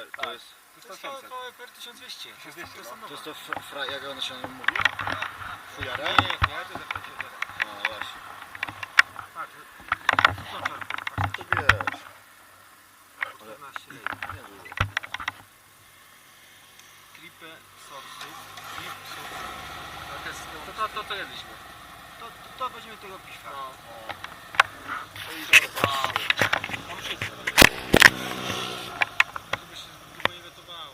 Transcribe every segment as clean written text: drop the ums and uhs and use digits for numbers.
EPR, to jest... To jest około EPR 1200. To jest to, jak ono się mówi? Fujara? Nie, to jest EPR 7. No właśnie. Patrz, To wiesz. 14 lej. Nie dużo. Tripe, sorsy. To jedliśmy. To weźmiemy tego piwa. Tam wszystko. Żeby się długo nie gotowało.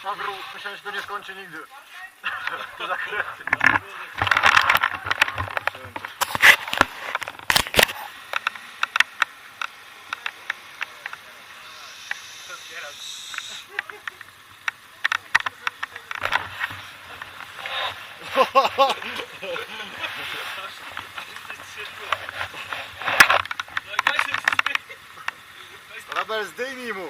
Pawru, myślałem, że to nie skończy nigdy. To zakręty. Rabel, zdejmij mu!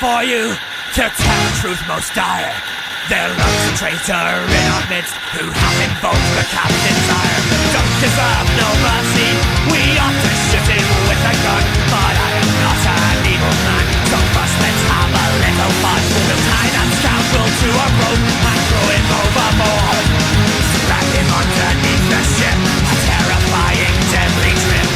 For you to tell the truth most dire. There lurks a traitor in our midst who hath invoked the captain's ire. Don't deserve no mercy, we ought to shoot him with a gun. But I am not an evil man, so first let's have a little fun. We'll tie that scoundrel to a rope and throw him overboard. Drag him underneath the ship, a terrifying deadly trip.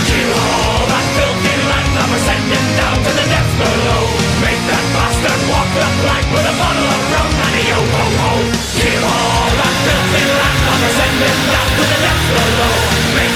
Kill all that filthy landlubber, send him down to the depths below. Make that bastard walk the plank with a bottle of rum and a yo-ho-ho. Kill all that filthy landlubber, send him down to the depths below. Make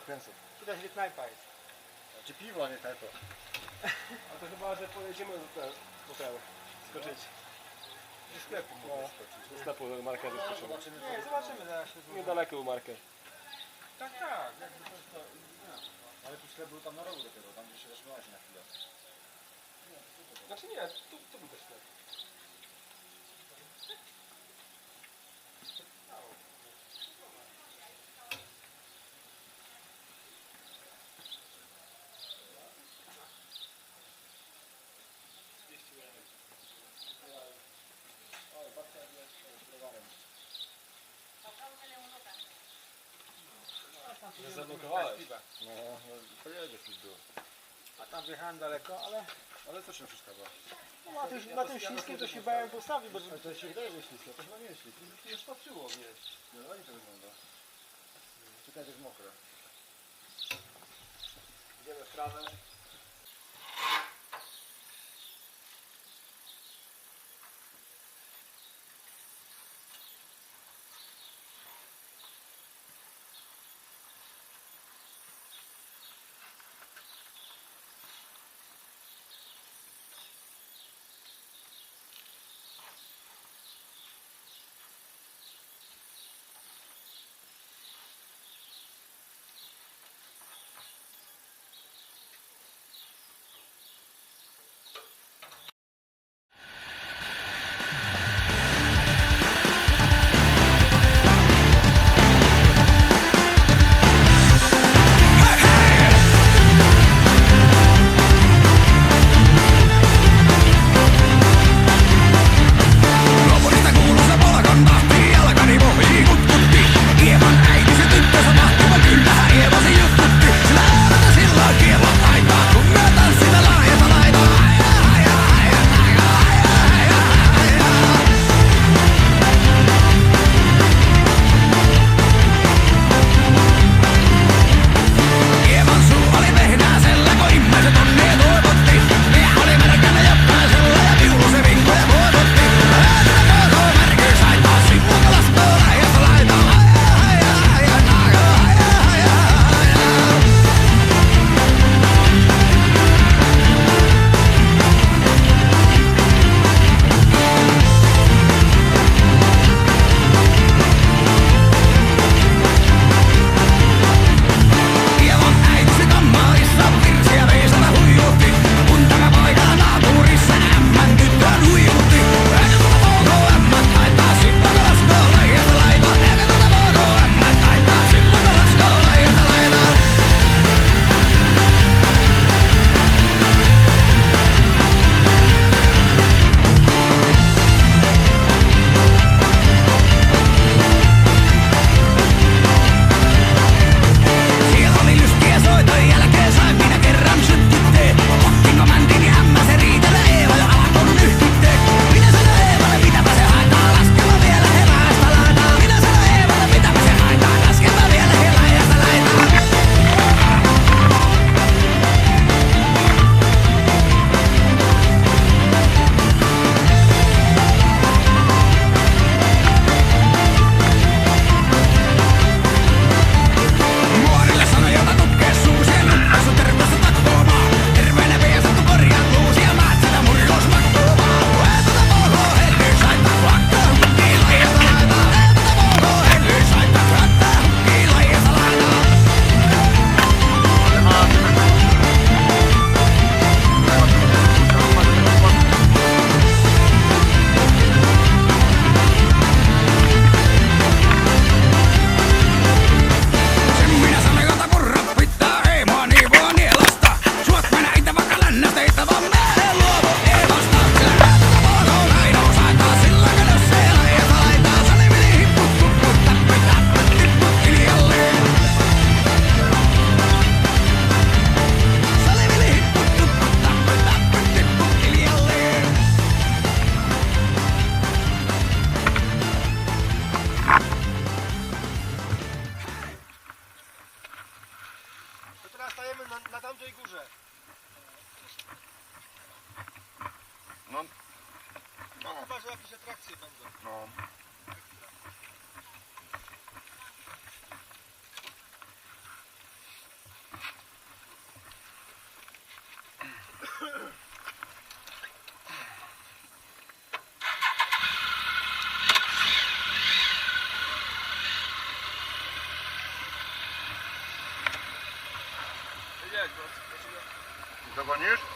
kręcą. Widać, że knajpa jest. Czy piwo, a nie to. A to chyba, że pojedziemy do hotelu. Skoczyć. Do sklepu mogę skoczyć. Do sklepu markę No, wyskoczymy. zobaczymy co. Nie, zobaczymy zaraz się Niedaleko u markę. Tak, tak. Jakby to nie. Ale tu sklep był tam na rogu dopiero, tam gdzie się zatrzymałeś na chwilę. Znaczy nie, tu był też sklep. Nie zablokowałeś. No, pojedziesz już było. A tam wjechałem daleko, ale Ale co się przeszkadza? no, na tym śliskim to się bałem postawić, bo Ale to się wydaje, że ślisko, to chyba nie jest ślisko. Nie spatrzyło mnie. No, ładnie to wygląda. Czekaj, to jest mokre. Idziemy w trawę. na tamtej górze. No. No. Chyba, że jakieś atrakcje będą. No. dostaniesz?